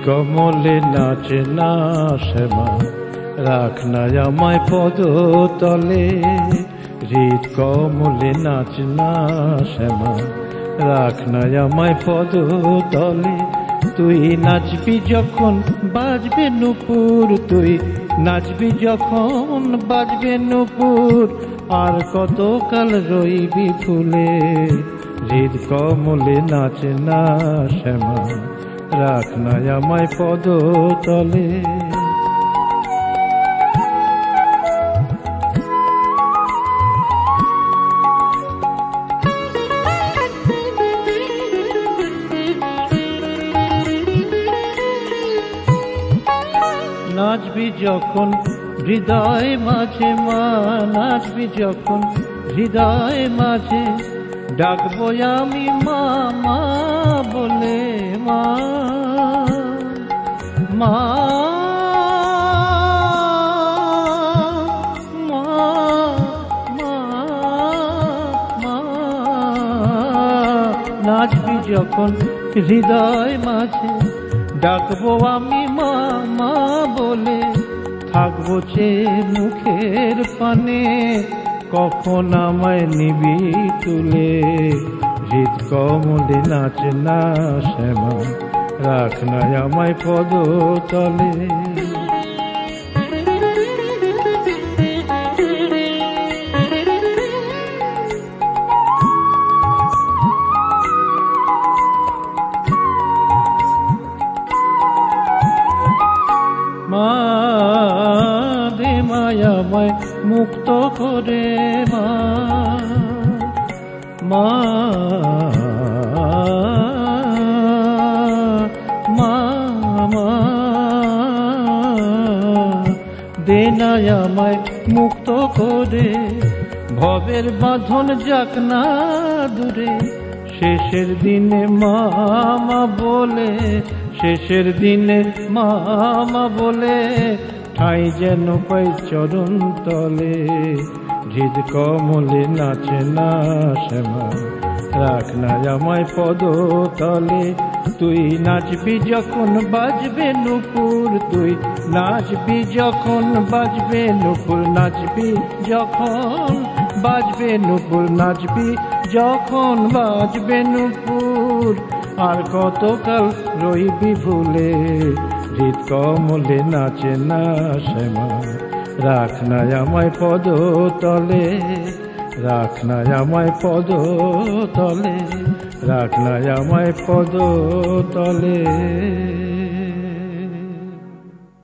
কমলে নাচে না শ্যামা, রাখ না আমায় পদতলে। হৃদ কমলে নাচ না শ্যামা, রাখ না আমায় পদতলে। তুই নাচবি যখন বাজবে নূপুর, তুই নাচবি যখন বাজবে নূপুর, আর কতকাল রইবি ফুলে। হৃদ কমলে নাচে না শ্যামা, রাখ না আমায় পদতলে। নাচবি যখন হৃদয় মাঝে মা, নাচবি যখন হৃদয় মাঝে, ডাকবো আমি মা মা বলে। মা মা মা মা মা। নাচবি যখন হৃদয় মাঝে, ডাকবো আমি মা মা বলে। থাকবো চেয়ে মুখের পানে, কখন আমায় নিবি তুলে। হৃদ কমলে নাচ না শ্যামা, রাখ না আমায় পদতলে। মা দে মায়াময় মুক্ত করে মা, মা মা মা। দে না আমায় মুক্ত করে, ভবের বাঁধন যাক না দূরে। শেষের দিনে মামা বলে, শেষের দিনে মামা বলে, ঠাঁই যেন পাই চরণ তলে। হৃদ কমলে নাচে না শ্যামা, রাখ না আমায় পদতলে। তুই নাচবি যখন বাজবে নূপুর, তুই নাচবি যখন বাজবে নূপুর, নাচবি যখন বাজবে নূপুর, নাচবি যখন বাজবে নূপুর, আর কতকাল রইবি ভুলে। হৃদ কমলে নাচে না শ্যামা, রাখ না আমায় পদতলে। রাখ না আমায় পদতলে, রাখ না আমায় পদতলে।